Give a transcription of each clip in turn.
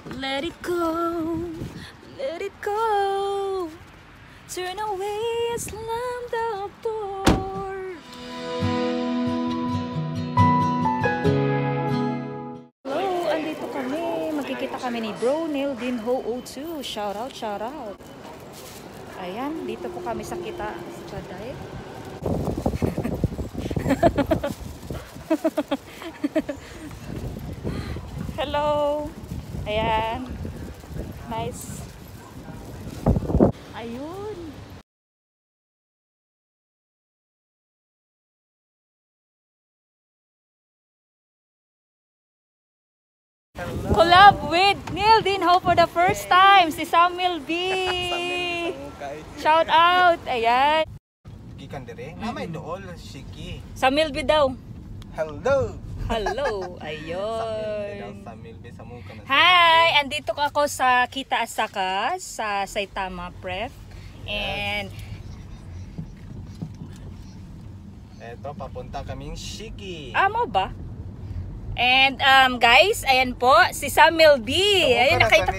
Let it go, let it go. Turn away, slam the door. Hello, andito kami. Magkikita kami ni Bro Neil Dinho O2. Shout out, shout out. Ayan, dito po kami sa kita sa Paday. Hello. Ayan. Nice. Ayun. Hello. Collab with Neil Dinho for the first time. Si Samuel B. Shout out. Ayan. Gikan dire. Namay dool Shiki. Samuel B daw. Hello. Hello. Ayun. Samuel B sa muka na. Hi, andito ako sa Kita Asaka sa Saitama Pref. And eto papunta kaming Shiki. mo ba? And guys, ayan po si Samuel B. Ayun nakita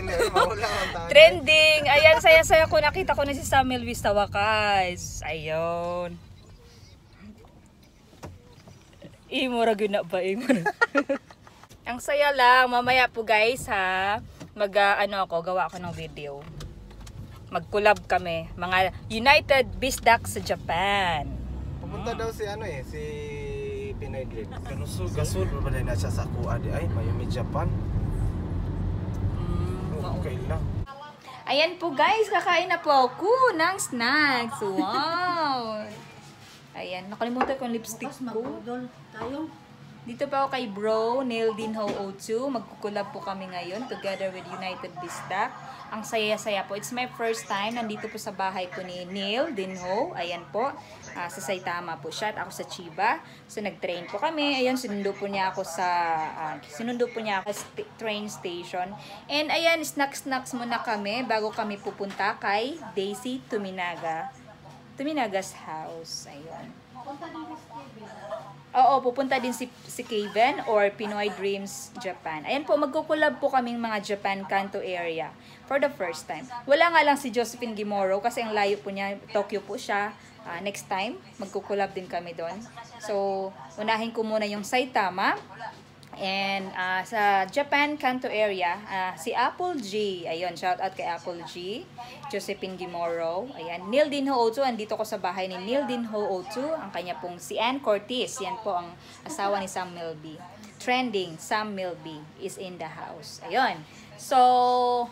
trending. Ayan, saya-saya ko nakita ko na si Samuel B sa wakas. Ayun. Imura guna ba imura. Ang saya lang, mamaya po guys ha. Gawa ako ng video. Mag-collab kami, mga United Bisdak sa Japan. Pupunta daw si si Pinoy Dream. Gasol ba na siya sa kuha di ay Miami Japan. Okay lang. Ayan po guys, kakain na po ako ng snacks. Wow. Ayan, nakalimutan ko yung lipstick ko. Dito pa ako kay Bro Neil Dinho O2. Magkukulab po kami ngayon together with United Bisdak. Ang saya-saya po. It's my first time. Nandito po sa bahay ko ni Neil Dinho. Ayan po. Sa Saitama po siya. At ako sa Chiba. So nag-train po kami. Ayan, sinundo po niya ako sa train station. And ayan, snacks muna kami bago kami pupunta kay Daisy Tuminaga's house. Ayun. Oo, pupunta din si Kevin or Pinoy Dreams Japan. Ayan po, magkukulab po kaming mga Japan Kanto area for the first time. Wala nga lang si Josephine Gimoro kasi ang layo po niya, Tokyo po siya. Next time, magkukulab din kami doon. So, unahin ko muna yung Saitama. And sa Japan Kanto area, si Apple G. Ayun, shout out kay Apple G. Josephine Gimoro. Ayan, Neil Dinho O2. Andito ko sa bahay ni Neil Dinho O2. Ang kanya pong si Ann Cortez. Yan po ang asawa ni Sam Milby. Trending, Sam Milby is in the house. Ayun. So,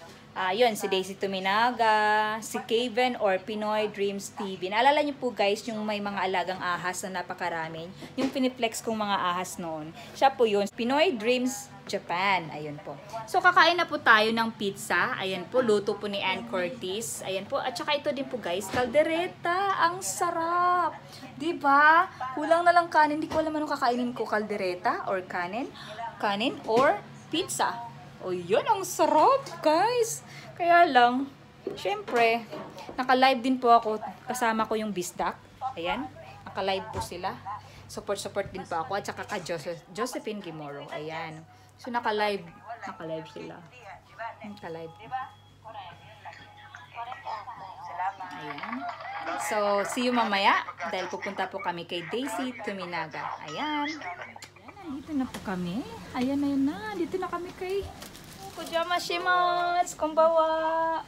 yun, si Daisy Tuminaga, si Kevin or Pinoy Dreams TV. Naalala niyo po guys, yung may mga alagang ahas na napakaraming. Yung piniplex kong mga ahas noon. Siya po yun, Pinoy Dreams Japan. Ayun po. So, kakain na po tayo ng pizza. Ayan po, luto po ni Ann Cortez. Ayan po. At saka ito din po guys, kaldereta. Ang sarap. Diba? Kulang na lang kanin. Hindi ko alam anong kakainin ko, kaldereta or kanin or pizza. O yun, ang sarap guys. Kaya lang, syempre, naka-live din po ako. Kasama ko yung Bisdak. Ayan, naka-live po sila. Support din po ako. At saka ka Josephine Gimoro. Ayan. So, naka-live sila. Naka-live. Ayan. So, see you mamaya. Dahil pupunta po kami kay Daisy Tuminaga. Ayan. Dito na po kami. Ayan na. Dito na kami kay Kujamashimats. Konbawa.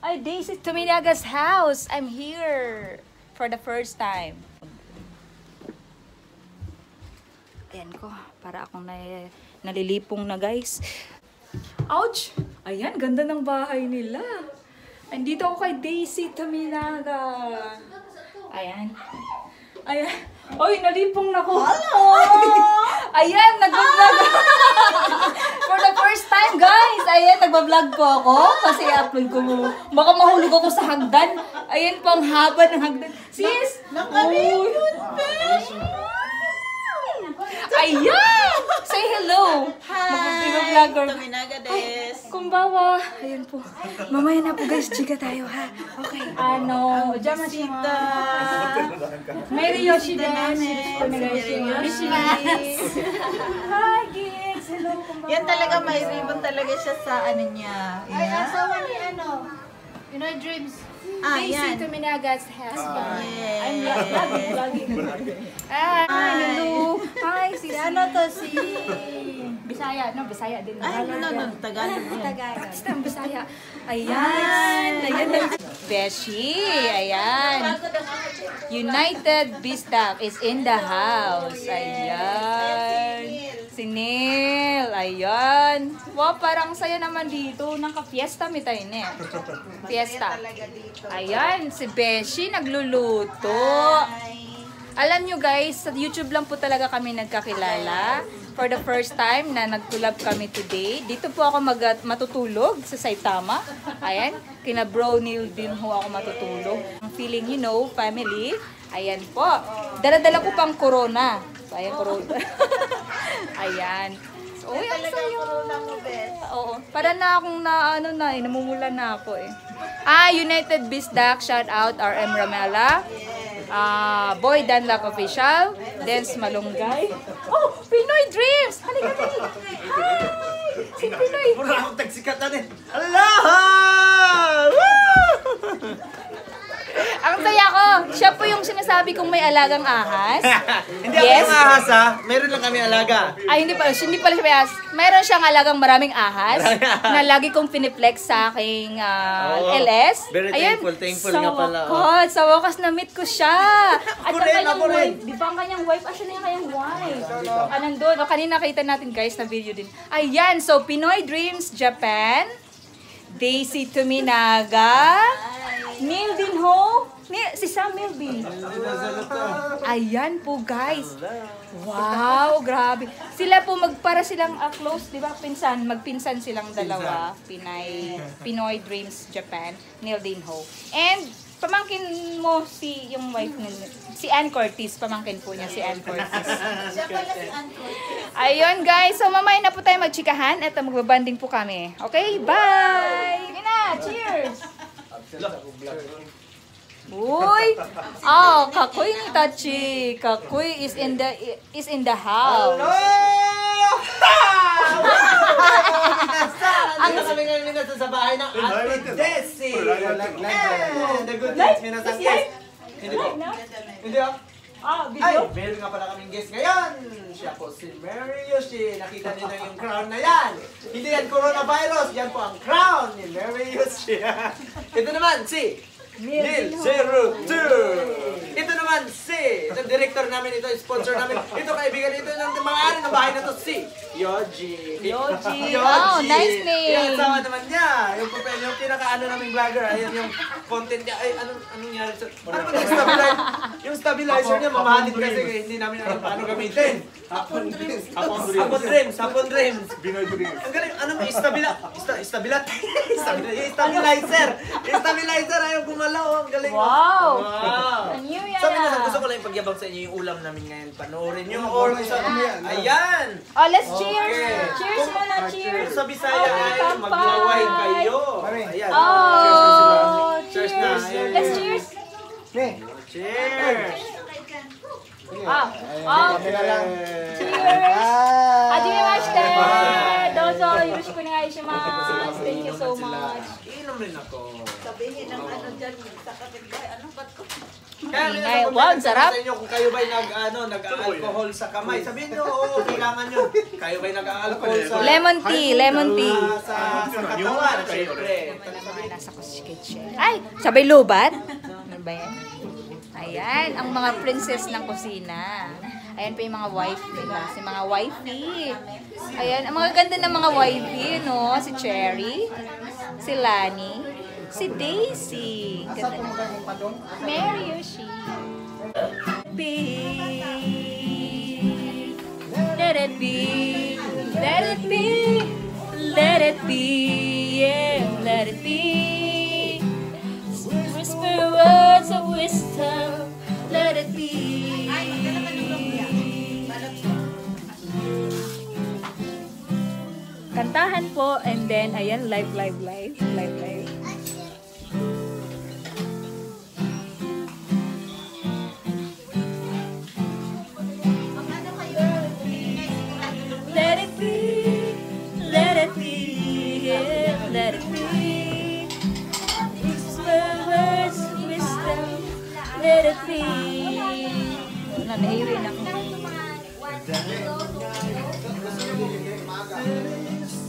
Ay, Daisy Tuminaga's house. I'm here for the first time. Ayan ko. Para akong nalilipong na guys. Ouch! Ayan, ganda ng bahay nila. Andito ako kay Daisy Tuminaga. Ayan. Ayan. Oy, nalipong na ko. Hello! Ayan, nag-vlog. For the first time, guys. Ayan, nag-vlog po ako. Kasi i-upload ko mo. Baka mahulog ako sa hagdan. Ayan po ang haba ng hagdan. Sis! Nakalipon, ayan! Say hello! Hi! Tuminaga des! Kumbawa! Ayan po. Mamaya na po guys, chika tayo ha. Okay. Jamashita! Mary Yoshi des! Hi kids! Hello, kumbaga. Yan talaga, may ribbon talaga siya sa ano niya. Ay, Yan. asawa ni ano? Pinoy Dreams. Ah, Daisy yan. Tuminaga's husband. Yes. I'm vlogging. Hi, hello. Hi, Si ano to, si... Bisaya, no? Bisaya din. Ay, no, Tagalog. Tagalog. Basta ang Bisaya. Ayan. Ayan. Beshi. Ayan. United Bistak is in the house. Ayan. Si Neil. Ayan. Wow, parang saya naman dito. Naka-fiesta mi tayo, ne? Fiesta. Ayan, si Beshi nagluluto. Alam nyo guys, sa YouTube lang po talaga kami nagkakilala. For the first time na nag-collab kami today. Dito po ako matutulog sa Saitama. Ayan, kina Bro Neil din ho ako matutulog. Ang feeling, you know, family. Ayan po. Dala-dala ko pang corona. So, ayan, corona. Ayan. So, uy, ang saya. Oo. Para na akong namumula na ako eh. United Bisdak, shout out RM Ramela. Boy Danlak Official, Dance Malunggay. Oh, Pinoy Dreams! Halika tayo! Hi! Si Pinoy! Mura akong tagsikat na din. Allah! Ang saya ko, siya po yung sinasabi kong may alagang ahas. Hindi ako yung ahas ha. Meron lang kami alaga. Ay, hindi pala siya may ahas. Meron siyang alagang maraming ahas na lagi kong piniplex sa aking LS. Very thankful nga pala. Sa wakas na-meet ko siya. At ang kanyang ako rin. wife, di ba ang kanyang wife? Asan na yung kanyang wife? Nandun. O, kanina nakita natin guys na video din. Ayan, so Pinoy Dreams Japan. Daisy Tuminaga. Neil din ho. Si Sam Milby. Ayan po guys. Wow, grabe. Sila po para silang close, di ba? Magpinsan silang dalawa. Pinoy Dreams Japan. Neil din ho. And pamangkin mo yung wife si Ann Curtis. Pamangkin po niya si Ann Curtis. Siya pala si Uncle. Ayun guys, so mamaya na po tayo magchikahan at magbabanding po kami. Okay, bye! Sige na, cheers! Uy! Kakoy ni Tachi. Kakoy is in the house. Ang kami ngayon minasa sa bahay ng Ate Desi. The good things minasang yes. Hindi po. Hindi po. Ay, Video? meron nga pala kaming guest ngayon. Siya po si Mary Yoshi. Nakita niyo na yung crown na yan. Hindi yan coronavirus. Yan po ang crown ni Mary Yoshi. Ito naman si Neil 02. Ito naman si itong director namin, ito sponsor namin. Ito kaibigan, ito ng mga-ari ng bahay na to si Yoji. Yoji. Oh, nice name. Yung asawa naman niya. Yung pinaka-ano naming vlogger. Ayun yung content niya. Ay, anong nangyari sa... Ano ba yung stabilizer? Yung stabilizer niya, mamahalin kasi hindi namin alam paano gamitin. Hapon dreams. Hapon dreams. Pinoy Dreams. Ang galing, ano may stabilizer. Stabilizer, ayaw gumalaw. Ang galing. Wow! Wow. New yan. Sabi na, gusto ko lang ipagyabang sa inyo yung ulam namin ngayon. Panoorin nyo. Ayan. Oh, let's cheers! Okay. Cheers muna, cheers! Kung sa Bisaya Okay, ay kampay. maglaway kayo. Ayan. Oh, Cheers cheers! na. Ayan. Let's cheers! Cheers. Cheers! Hajimemashite! Dozo, yoroshiku onegai shimasu. Thank you so much. Inom rin ako. Sabihin ng ano dyan sa kapitbahay, ano ba't ko? Kaya Ingay. kung Wow, meron sarap. sa inyo, kung kayo ba'y nag-alcohol sa kamay, sabihin nyo, oo, kailangan nyo. Kayo ba'y nag-alcohol sa... Lemon tea, lemon tea. Sa katawan, syempre. Nasa kitchen. Ay, sabay lubat? Ano ba yan? Ayan, ang mga princess ng kusina. Ayan pa yung mga wife nila. Si mga wifey. Ayan, ang mga ganda ng mga wifey, no? Si Cherry, si Lani, si Daisy. Ganda. Mary Yoshi. Be. Let it be. Let it be. Let it be. Yeah, let it be. Whisper words of wisdom. Let it be. Kantahan po and then ayan live. Let it be. let it be. It's words of wisdom, let it be. Wala, nahirin ako.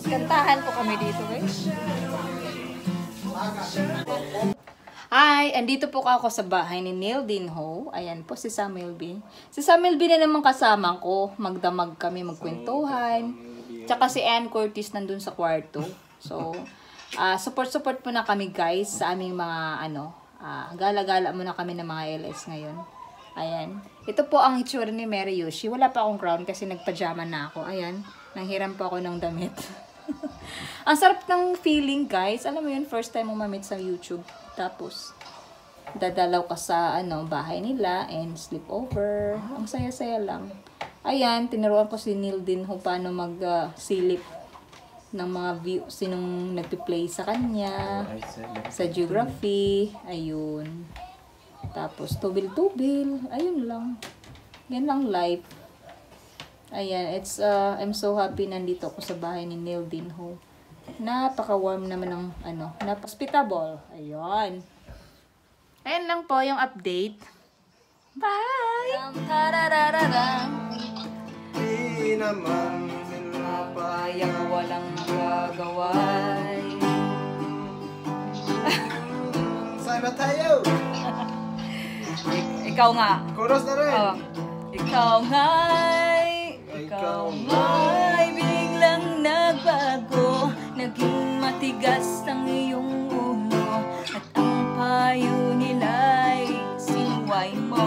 Kantahan po kami dito, guys. Hi! Andito po ako sa bahay ni Neil Dinho. Ayan po si Samuel B. Si Samuel B na naman kasama ko. Magdamag kami, magkwentuhan. Tsaka si Ann Curtis nandun sa kwarto. So, support po na kami guys sa aming mga gala-gala muna kami ng mga LS ngayon. Ayan. Ito po ang itsura ni Mary Yoshi. Wala pa akong crown kasi nagpajama na ako. Ayan. Nanghiram pa ako ng damit. Ang sarap ng feeling guys. Alam mo yun, first time mo mamit sa YouTube. Tapos, dadalaw ka sa bahay nila and sleep over. Ang saya-saya lang. Ayan, tinuruan ko si Neil din kung paano mag-silip ng mga view, sinong nagpi-play sa kanya, sa geography, ayun. Tapos, tubil-tubil, ayun lang. Yan lang life. Ayan, I'm so happy nandito ako sa bahay ni Neil Dinho. Napaka-warm naman ng hospitable. Ayun. Ayan lang po yung update. Bye! Di naman sila Bayang walang gagaway. Sana tayo! Ikaw nga. Chorus na rin! Oh. Ikaw nga'y biglang nagbago. Naging matigas ang iyong ulo. At ang payo nila'y sinuway mo.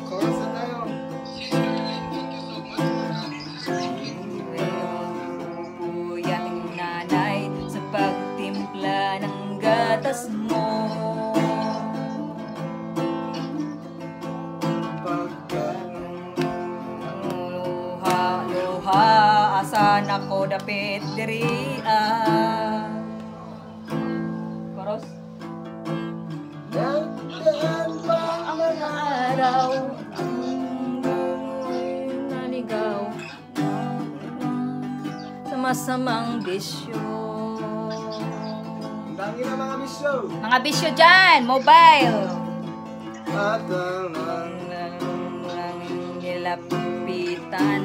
Chorus na tayo! Yating nanay sa pagtimpla ng gatas mo. Luha, asan ako dapit diri'a. Koros? Daan ba Ang mga araw, ang nanigaw sa masamang bisyo. Ang dami ng mga bisyo! Mga bisyo dyan, mobile. At ang Nilapitan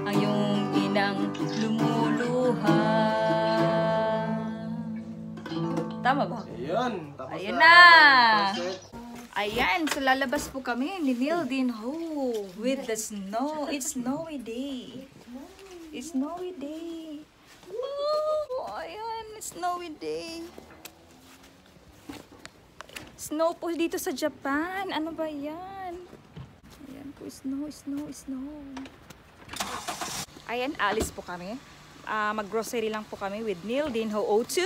ang iyong inang lumuluha. Tama ba? Ayun! Tapos Ayun na! Perfect. Ayan, so lalabas po kami ni Neil Dinho with the snow. It's snowy day. It's snowy day. Oh, ayan, it's snowy day. Snow po dito sa Japan. Ano ba yan? Ayan po, snow. Ayan, alis po kami. Mag-grocery lang po kami with Neil Dinho O2.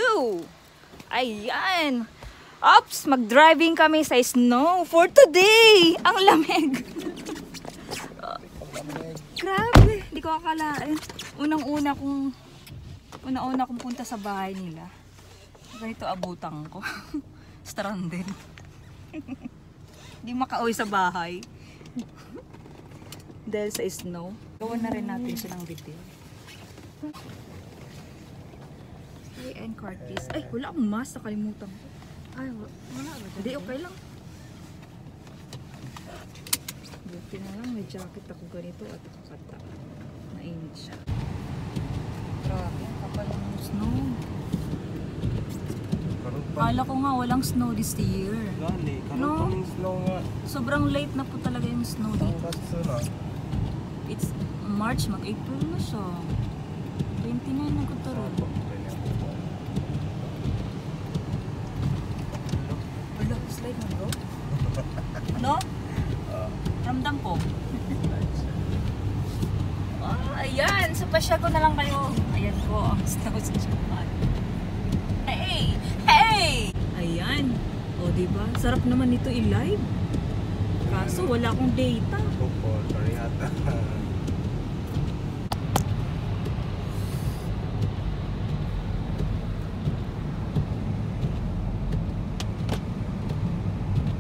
Ayan. Ops, mag-driving kami sa snow for today. Ang lamig. Grabe, di ko akalain. Unang-una kong punta sa bahay nila. Ganito abutang ko. Stranded. Di makauwi sa bahay. Dahil sa snow. Gawan na rin natin siya ng detail. And Curtis. Ay, wala akong mask. Nakalimutan ko. Ay, wala ba? Hindi, okay lang. Buti na lang, may jacket ako ganito at nakakata. Mainit siya. Grabe, kapal ng snow. Kala ko nga walang snow this year. Gali, No? kaming snow nga. Sobrang late na po talaga yung snow Ang dito. kaso na. It's March, mag-April na siya. 29 na ko taro. Wala, slide na bro. Ano? Ramdam ko. Ayan, so pasya ko na lang kayo. Ayan po, ang snow sa Japan. Hey! Hey! Ayan. O, diba? Sarap naman nito i-live. Kaso, wala akong data. Opo, sorry ata.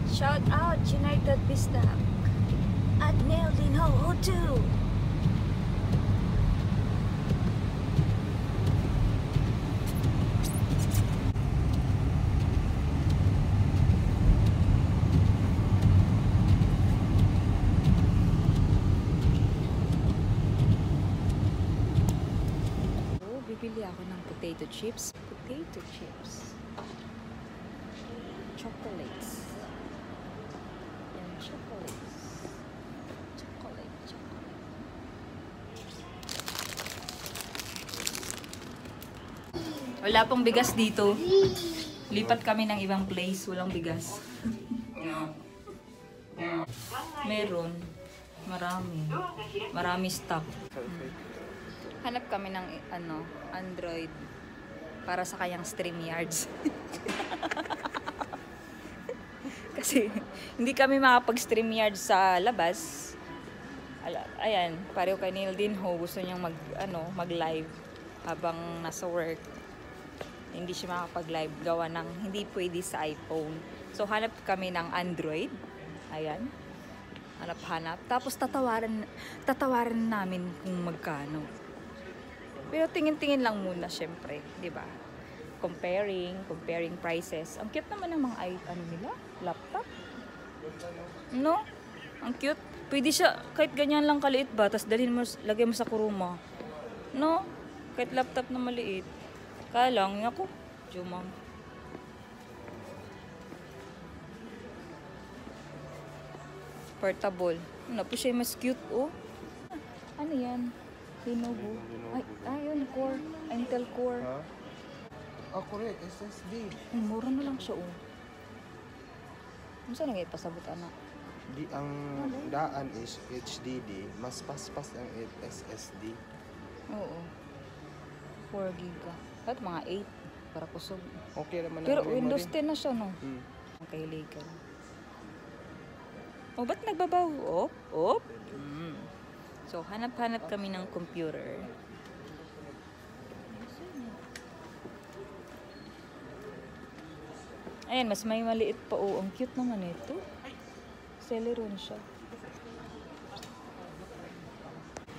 Shout out United Vista at Neil Dinho O2. Bibili ako ng potato chips. Potato chips. Chocolates. Yan, chocolates. Chocolate, chocolate. Wala pong bigas dito. Lipat kami ng ibang place. Walang bigas. Meron. Marami. Marami stock. Hanap kami ng Android para sa kayang StreamYards. Kasi hindi kami makapag-StreamYards sa labas. Ayan, pareho kay Neil din ho, gusto niyang mag-live habang nasa work. Hindi siya makapag-live gawa ng hindi pwede sa iPhone. So hanap kami ng Android. Ayan. Hanap-hanap. Tapos tatawaran namin kung magkano. Pero tingin-tingin lang muna, syempre, 'di ba? Comparing prices. Ang cute naman ng mga nila, laptop. No? Ang cute. Pwede siya kahit ganyan lang kaliit ba, tapos lagay mo sa kuruma. No? Kahit laptop na maliit. Kaya lang, ako, Jumam. Portable. Ano po siya mas cute, oh. Ano yan? Lenovo. Ay, yun, Core. Intel Core. Correct. SSD. Mura na lang siya, oh. Ano saan nag-ipasabot, anak? Ang daan is HDD, mas paspas ang SSD. Oo. 4 giga. At mga 8 para kusog. Okay naman Pero ang memory. Windows 10 na siya, no? Ang kahiligan. Oh, ba't nagbabaw? Op. So, hanap-hanap kami ng computer. Ayan, mas may maliit pa. Oh, ang cute naman ito. Celeron siya.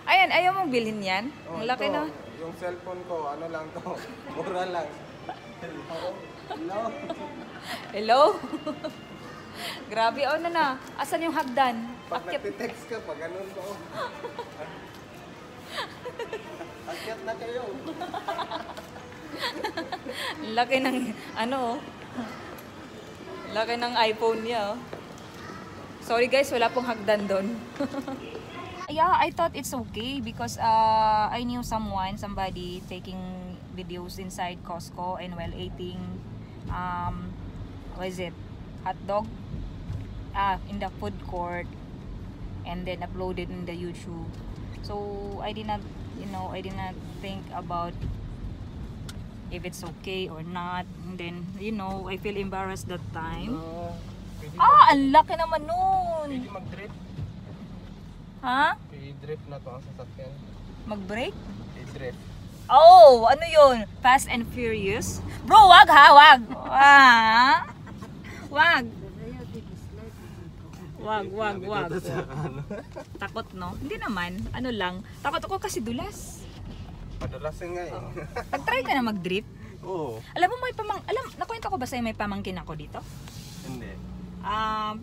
Ayan, ayaw mong bilhin yan? Ang laki na. Yung cellphone ko, ano lang to, mura lang. Hello? Hello? Grabe, na. Asan yung hagdan? Pag nagtitext ka, pag ganun ko. Akyat na kayo. Laki ng, laki ng iPhone niya, oh. Sorry guys, wala pong hagdan doon. Yeah, I thought it's okay because I knew somebody taking videos inside Costco and while eating, what is it? Hot dog? In the food court and then uploaded in the YouTube. So I did not think about if it's okay or not. And then, I feel embarrassed that time. Ang laki naman nun! Pwede mag-drift. Ha? I-drift na to ang sasakyan. Mag-break? I-drift. Oh! Ano yun? Fast and Furious? Bro, wag ha! Wag! Wag! Wag. Takot, no? Hindi naman. Ano lang. Takot ako kasi dulas. Padulasin nga eh. Nag-try ka na mag-drift? Oo. Alam mo, nakwento ko ba sa'yo may pamangkin ako dito? Hindi.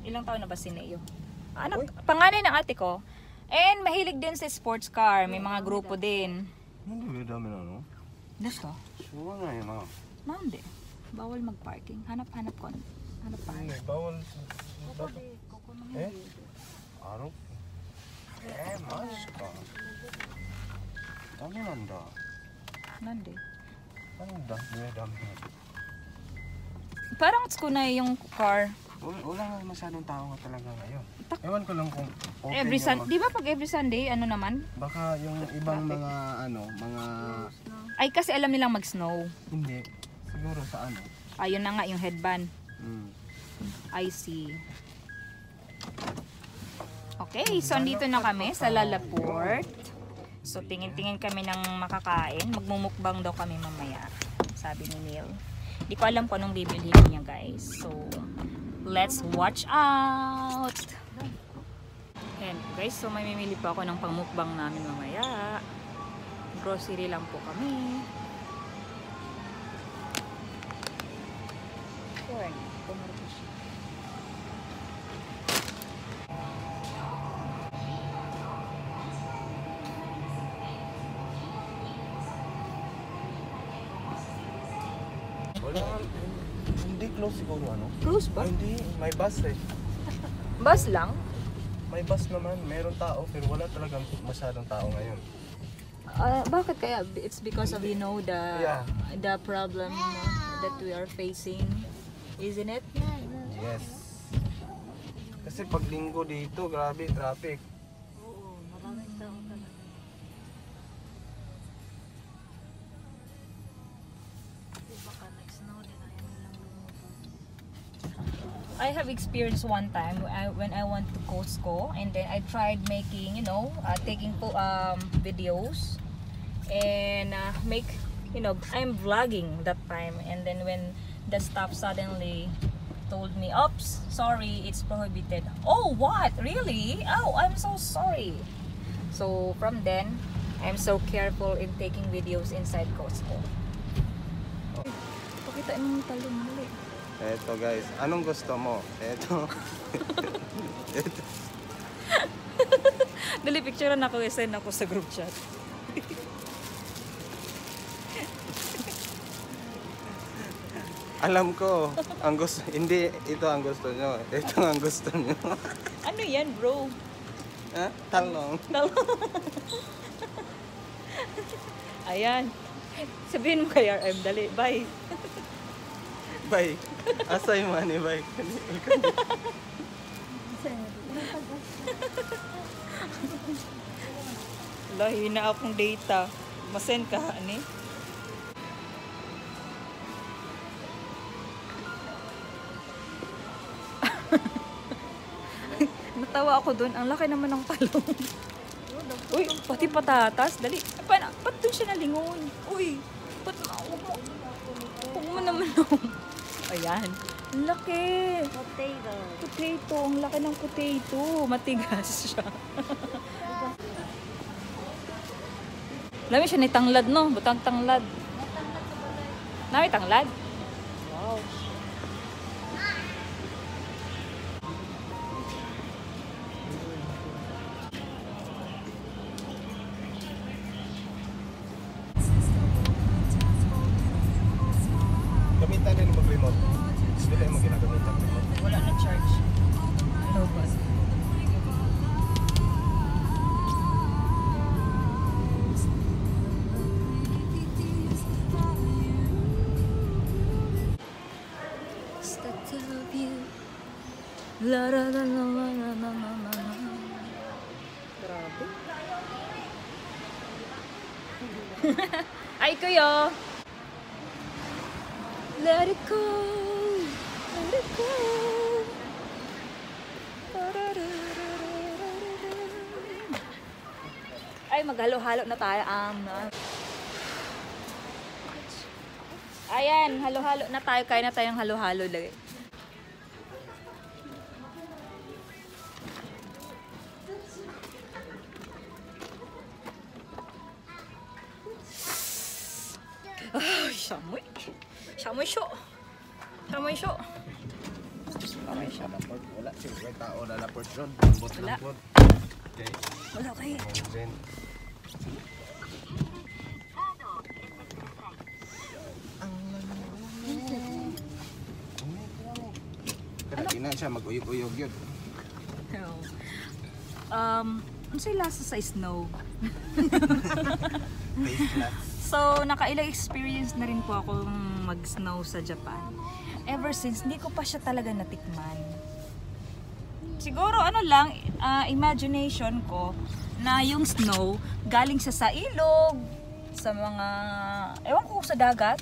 Ilang taon na ba si Neo? Panganay ng ate ko. And mahilig din sa sports car. May mga grupo din. Hindi, may dami na, no? Gusto? Suwa nga yun, ha? Hindi. Bawal mag-parking. Hanap-hanap ko. Hanap parking. Hindi, bawal. Araw? Mas ka. Dami nanda. Nandi. Ano dami na? Parang ko na yung car. Wala nga masyadong tao nga talaga ngayon. Ewan ko lang kung open Every yung Sunday, di ba pag every Sunday, ano naman? baka yung ibang mga mga Ay, kasi alam nilang mag-snow. hindi. Siguro sa ano. Ayun na nga, yung headband. I Mm. see. Okay, so andito na kami sa Lalaport. So, tingin-tingin kami ng makakain. Magmumukbang daw kami mamaya, sabi ni Neil. Hindi ko alam kung anong bibilhin niya, guys. So, let's watch out! Ayan, guys. So, may mimili pa ako ng pangmukbang namin mamaya. Grocery lang po kami. Corn. Wala. Hindi close siguro ano? Close ba? Hindi, may bus eh. Bus lang? May bus naman, meron tao pero wala talagang masyadong tao ngayon. Bakit kaya? It's because of Yeah. the problem that we are facing, isn't it? Yes. Kasi pag linggo dito, grabe traffic. Oo, maraming tao talaga. Baka nag-snow din, ayaw nilang lumuto. I have experienced one time when I went to Costco and then I tried making, taking videos and I'm vlogging that time, and then when the staff suddenly told me, "Oops, sorry, it's prohibited." Oh, what? Really? Oh, I'm so sorry. So from then, I'm so careful in taking videos inside Costco. Pakita mo yung talong muli. Eto guys, anong gusto mo? Eto. Eto. Dali, picture na ako, send ako sa group chat. Alam ko, hindi ito ang gusto nyo. Ito ang gusto nyo. Ano yan, bro? Ha? Talong. Ayan. Sabihin mo kay RM, dali, bye. Bye. Asay money, bye. Wala, hina akong data. Masend ka, ani? Natawa ako dun. Ang laki naman ng talong. Uy, pati patatas. Dali. Ba't dun siya nalingon? Uy, ba't huwag mo naman Ayan. Ang laki. Potato. Potato. Ang laki ng potato. Matigas siya. Lami siya ni tanglad, no? Butang tanglad. Nami tanglad? Wow. Gamitan din mag-remote. Hindi tayo mag-ginagamit. Wala na charge. No ba? La la la la la la la la la. Grabe. Ay, kuya. Let it go. Let it go. Ay, maghalo-halo na tayo. Ayan, halo-halo na tayo. Kaya na tayong halo-halo lagi. Samoy. Samoy siya. Samoy siya. Samoy siya. Wala siya. May tao na laport yun. Wala. Okay. Wala kayo. Kaya di na siya mag-uyog-uyog yun. Ano sa'yo lasa sa snow? Tasteless. So, nakailang experience na rin po akong mag-snow sa Japan. Ever since, hindi ko pa siya talaga natikman. Siguro, imagination ko na yung snow galing sa ilog, sa mga, ewan ko sa dagat.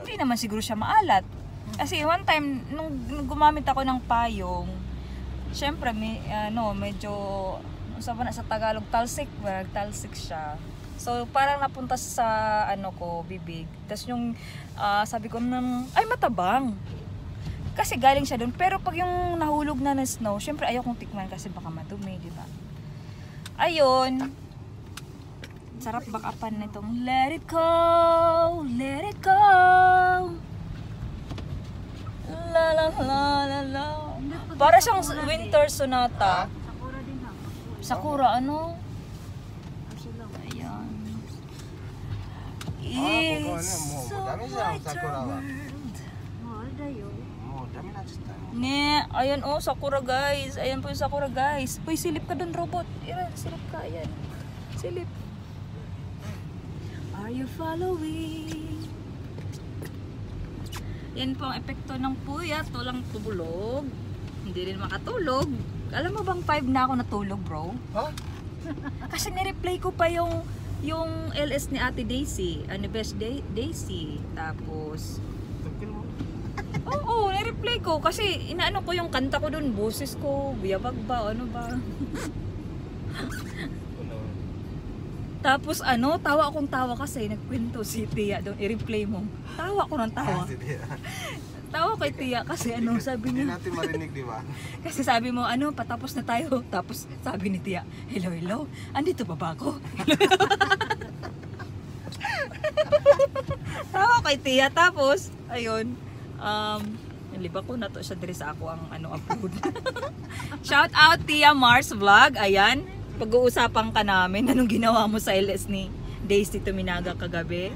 Hindi naman siguro siya maalat. Kasi one time, nung gumamit ako ng payong, syempre, medyo, sa Tagalog, talsik siya. So, parang napunta sa bibig. Tapos yung sabi ko ay matabang. Kasi galing siya doon. Pero pag yung nahulog na ng snow, syempre ayaw kong tikman kasi baka madumi, di ba? Ayun. Sarap bakapan nitong let it go, let it go. La la la la la. Para siyang winter sonata. Sakura din ha. Sakura, ano? Kasi lang. Ayan. Kukuha na mo. So Dami siya ang sakura wa. Mahal dayo. Mo, dami na just tayo. Ne, ayan oh, sakura guys. Ayan po yung sakura guys. Uy, silip ka dun, robot. Ayan, silip ka. Ayan. Silip. Are you following? Yan po ang epekto ng puyat. Tulang tubulog. Hindi rin makatulog. Alam mo bang 5 na ako natulog, bro? Ha? Kasi nireplay ko pa yung LS ni Ate Daisy. Ano best Daisy. Tapos Tugil mo. oo, nireplay ko kasi inaano ko yung kanta ko dun, boses ko, biyabag ba, ano ba. Tapos ano, tawa akong tawa kasi nagkwento si Tia doon, i-replay mo. Tawa ko ng tawa. Tawa kay Tia kasi ano, sabi Hindi niya. natin marinig, di ba? Kasi sabi mo, ano, patapos na tayo. Tapos sabi ni Tia, hello, hello, andito pa ba ako? Tawa kay Tia. Tapos, ayun, naliba ko na to siya dire sa ako ang ano upload. Shout out Tia Mars Vlog. Ayan, pag-uusapan ka namin anong ginawa mo sa LS ni Daisy Tuminaga kagabi.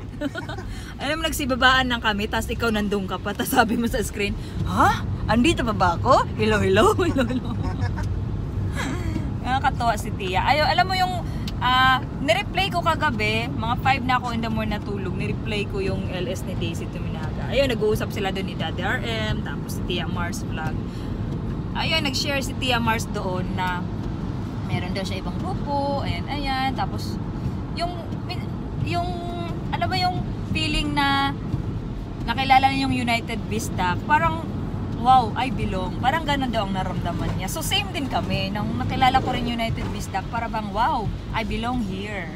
Alam mo, nagsibabaan lang kami, tapos ikaw nandun ka pa, tapos sabi mo sa screen, ha? Andito pa ba ako? Hello, hello, hello, hello. Nakakatawa si Tia. Ayo, alam mo yung nireplay ko kagabi, mga 5 na ako in the morning natulog, nireplay ko yung LS ni Daisy Tuminaga. Ayun, nag-uusap sila doon ni Daddy RM, tapos si Tia Mars Vlog. Ayun, nag-share si Tia Mars doon na meron daw siya ibang grupo, ayan, ayan, tapos yung ano ba yung feeling na nakilala niya yung United Vista, parang wow, I belong. Parang gano'n daw ang naramdaman niya. So same din kami, nung nakilala ko rin United Vista, para bang wow, I belong here.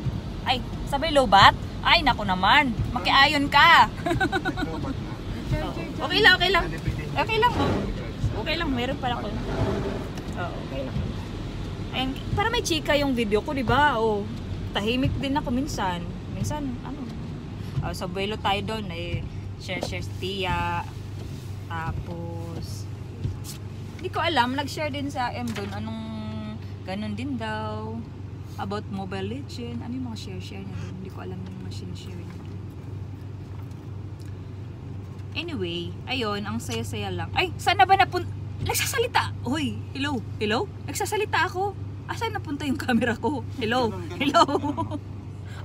Ay, sabay lobat? Ay, naku naman, makiayon ka. Okay lang, okay lang. Okay lang, oh. Okay lang, meron pala ko. Oh, okay lang. Ayun, para may chika yung video ko, di ba? Oh, tahimik din ako minsan. Minsan, ano, sa buwelo tayo doon, eh, share si Tia. Tapos, hindi ko alam, nag-share din sa M doon, anong, ganun din daw, about Mobile Legends. Ano yung mga share niya doon? Hindi ko alam yung mga share niya doon. Anyway, ayun, ang saya-saya lang. Ay, saan na ba nagsasalita? Hoy, hello, hello? Nagsasalita ako. Saan napunta yung camera ko? Hello, hello.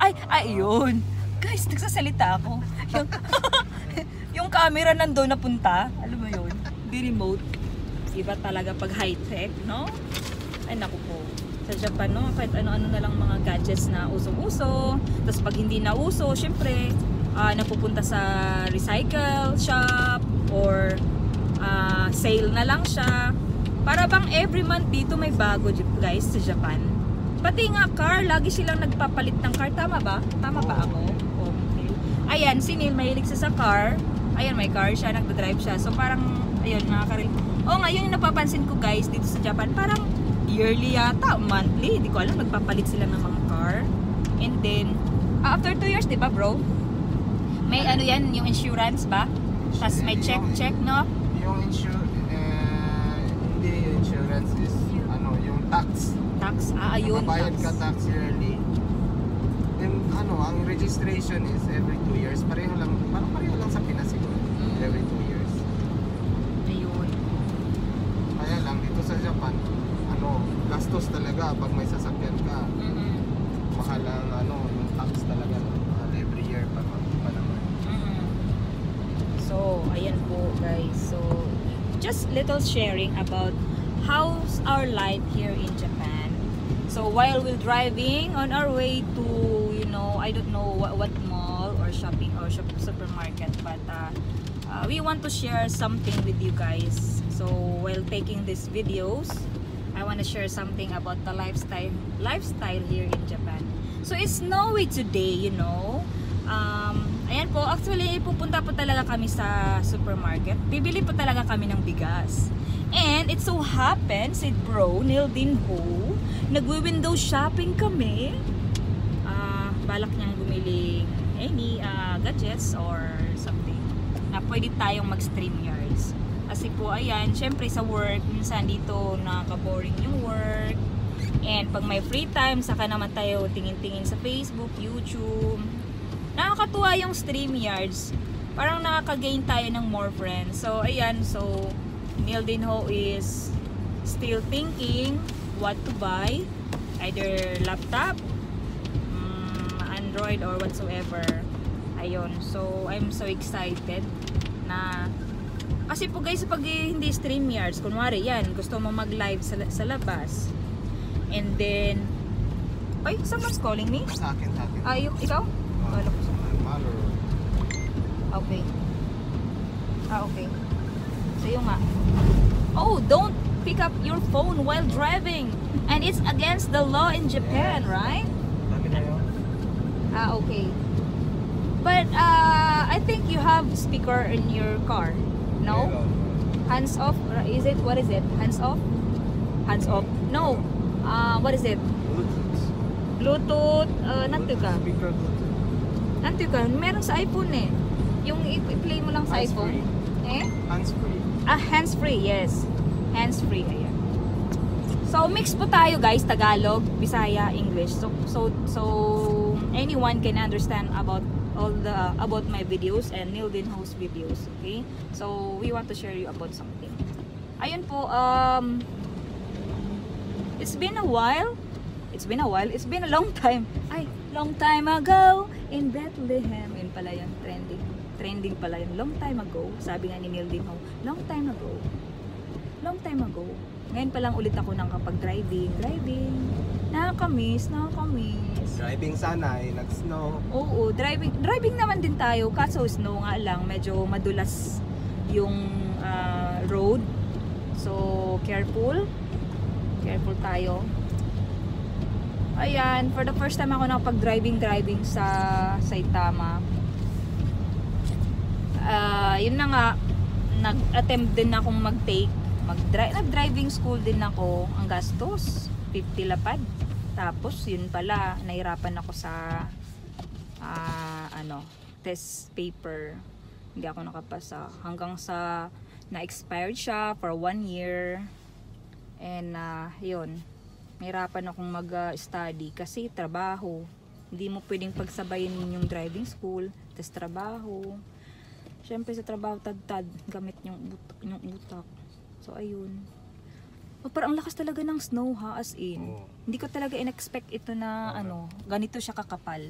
Ay, yun. Guys, nagsasalita ako. Yung camera nandoon napunta. Alam mo yun? Di remote. Iba talaga pag high-tech, no? Ay, naku po. Sa Japan, no? Kahit ano-ano na lang mga gadgets na usong-uso. Tapos pag hindi na uso, syempre, napupunta sa recycle shop or sale na lang siya. Para bang every month dito may bago, guys, sa Japan. Pati nga car, lagi silang nagpapalit ng car. Tama ba? Tama ba ako? Okay. Ayan, si Neil mahilig sa car. Ayan, may car siya, nagdadrive siya. So parang, ayun, nakaka-relate. Oh, ngayon yung napapansin ko, guys, dito sa Japan, parang yearly yata, monthly. Hindi ko alam, nagpapalit sila ng mga car. And then, after 2 years, di ba, bro? May ano yan, yung insurance ba? Tapos may check, no? Yung hindi yung insurance is ano, yung tax. Tax, ayun. Mabayad ka tax yearly. Then ano, ang registration is every 2 years. Pareho lang, parang pareho lang sa Pinas siguro. Every 2 years. Ayun. Kaya lang dito sa Japan, ano, gastos talaga pag may sasakyan ka. Mahal ang ano, yung tax talaga, mahal every year pa naman. So, ayan po, guys. So, just little sharing about how's our life here in Japan. So while we're driving on our way to, you know, I don't know what mall or shopping or supermarket, but we want to share something with you guys. So while taking these videos, I want to share something about the lifestyle here in Japan. So it's snowy today, you know. Ayan po, actually pupunta po talaga kami sa supermarket. Bibili po talaga kami ng bigas. And it so happens, si Bro Neil Dinho, nagwi-window shopping kami. Balak niyang bumili any gadgets or something na pwede tayong mag-stream yards. Kasi po, ayan, syempre sa work, minsan dito nakaka-boring yung work. And pag may free time, saka naman tayo tingin-tingin sa Facebook, YouTube. Nakakatuwa yung StreamYards. parang nakaka-gain tayo ng more friends. So, ayan. So, Neil din ho is still thinking what to buy. Either laptop, Android, or whatsoever. Ayun. So, I'm so excited na kasi po guys, pag hindi StreamYards, kunwari yan, gusto mo mag-live sa labas. And then, ay, someone's calling me? Sa akin. Ikaw? Wala ko sa Malo. okay. Okay. Sa'yo nga. Oh, don't pick up your phone while driving. And it's against the law in Japan, right? Dami na yun. Okay. But, I think you have speaker in your car. No? Hands off? Is it? What is it? Hands off? Hands off? No. What is it? Bluetooth. Nanto ka? Speaker Bluetooth. Nanto ka? Meron sa iPhone eh. Yung i-play mo lang sa iPhone. Eh? Hands-free. Hands-free. Yes. Hands-free. Ayan. So, mix po tayo guys. Tagalog, Bisaya, English. So anyone can understand about about my videos and Neil din host videos, okay? So we want to share you about something. Ayun po, it's been a while. It's been a long time. Ay, long time ago in Bethlehem. Yun pala yun, trending pala yun. Long time ago, sabi nga ni Neil din ho, long time ago. Ngayon pa lang ulit ako nakapag-driving. Nakakamiss. Driving sana eh, nag-snow. Oo, driving naman din tayo. Kaso snow nga lang, medyo madulas yung road. So, careful tayo. Ayan, for the first time ako nakapag-driving sa Saitama. Yun na nga, nag-attempt din akong nag-driving school din ako. Ang gastos, 50 lapad. Tapos yun pala, nahirapan ako sa test paper. Hindi ako nakapasa hanggang sa na-expired siya for 1 year. And yun, nahirapan akong mag-study kasi trabaho. Hindi mo pwedeng pagsabayin yung driving school tas trabaho. Syempre sa trabaho tad gamit yung utak. So ayun. Parang ang lakas talaga ng snow ha, as in. Hindi ko talaga in-expect ito na ganito siya kakapal.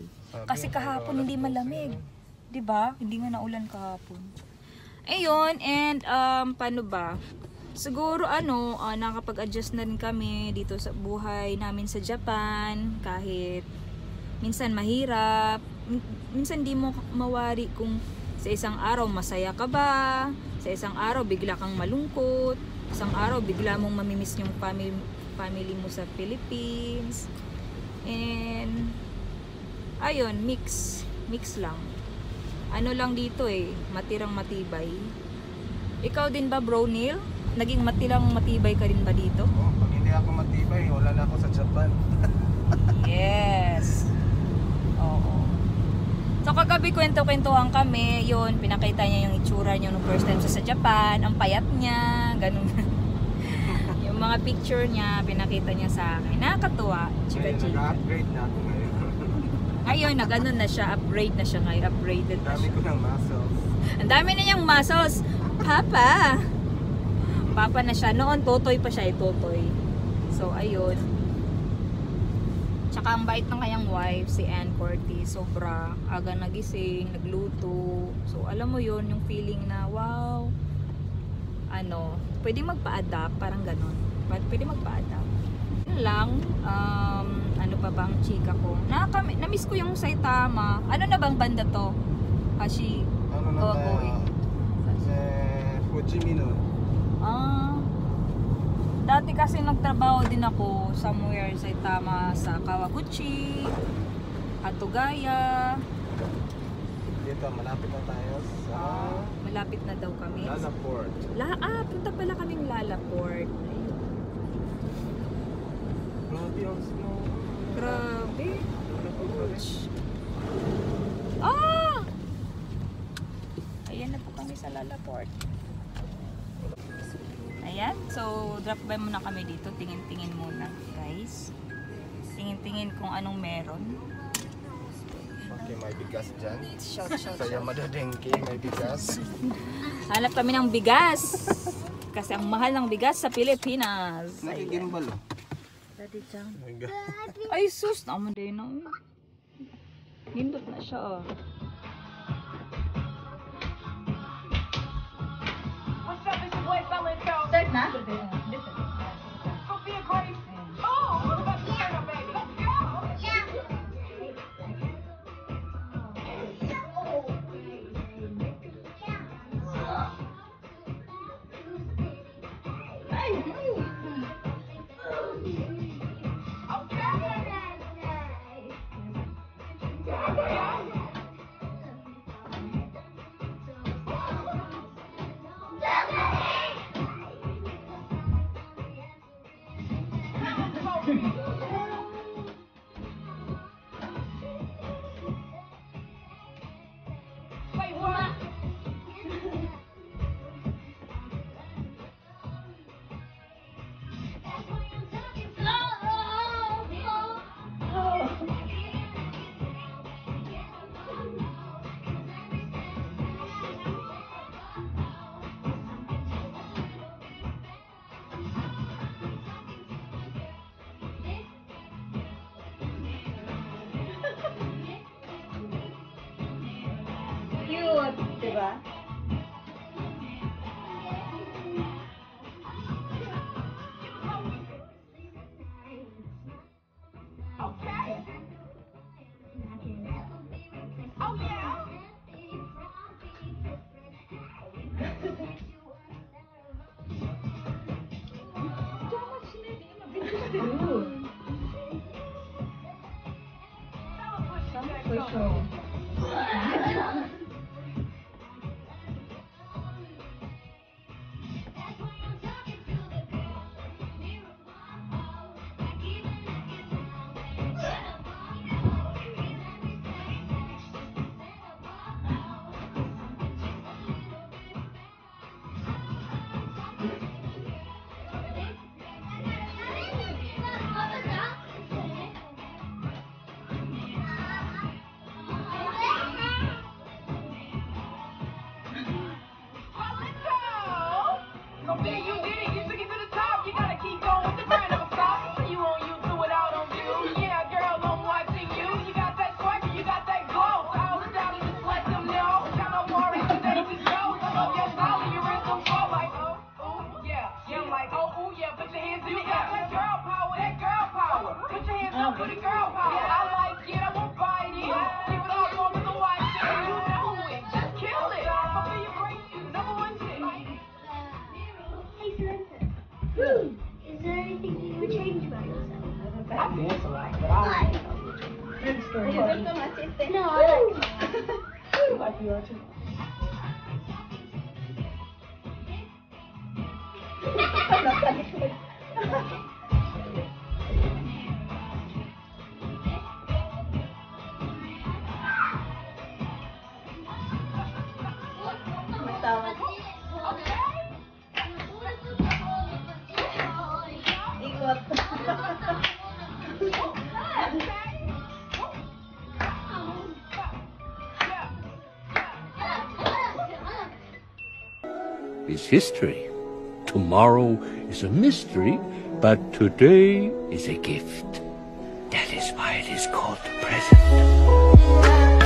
Kasi kahapon hindi malamig. 'Di ba? Hindi nga naulan kahapon. Ayun, and paano ba? Siguro nakapag-adjust na rin kami dito sa buhay namin sa Japan, kahit minsan mahirap, minsan di mo mawari kung sa isang araw masaya ka ba, sa isang araw bigla kang malungkot, isang araw bigla mong mamimiss yung family mo sa Philippines. And ayun, mix lang. Ano lang dito matirang matibay. Ikaw din ba, bro Neil? Naging matibay ka rin ba dito? Pag hindi ako matibay, wala na ako sa Japan. Yes. Oo. So kagabi kwento-kwentuhan kami, yun, pinakita niya yung itsura niya nung first time sa Japan, ang payat niya, ganun. Yung mga picture niya, pinakita niya sa akin. Nakakatuwa, chika-chika. Nag-upgrade na ako ngayon. Ayun, nag-ano na siya, upgrade na siya ngayon, upgraded na Dami siya. ko ng muscles. Ang dami na niyang muscles. Papa na siya. Noon, totoy pa siya, totoy. So, ayun. Tsaka ang bait ng kanyang wife, si Ann Cortez. Sobra, aga nagising, nagluto. So, alam mo yun, yung feeling na, wow, pwede magpa-adapt, parang ganon. Pwede magpa-adapt. Yun lang, ano pa bang chika ko? Na-miss ko yung Saitama. Ano na bang banda to? Hashi, Ano na tayo? Sa Fujimino. Dati kasi nagtrabaho din ako somewhere sa Saitama, sa Kawaguchi, Hatugaya. Dito, malapit na tayo sa Malapit na daw kami. Lalaport. Punta pala kaming Lalaport. Grabe ang snow. Grabe. Lalaport. Ayan na po kami sa Lalaport. Ayan, so drop by muna kami dito. Tingin-tingin muna, guys. Tingin-tingin kung anong meron. Okay, may bigas dyan. Shout. Saya madadengke, may bigas. Hanap kami ng bigas. Kasi ang mahal ng bigas sa Pilipinas. Nakigimbal oh. Daddy Chang. Oh my God. Ay, sus. Naman din na. Nindot na siya. Oh. Start na? Cute, diba? Is there anything you would change about yourself? No, I like is history. Tomorrow is a mystery, but today is a gift. That is why it is called the present.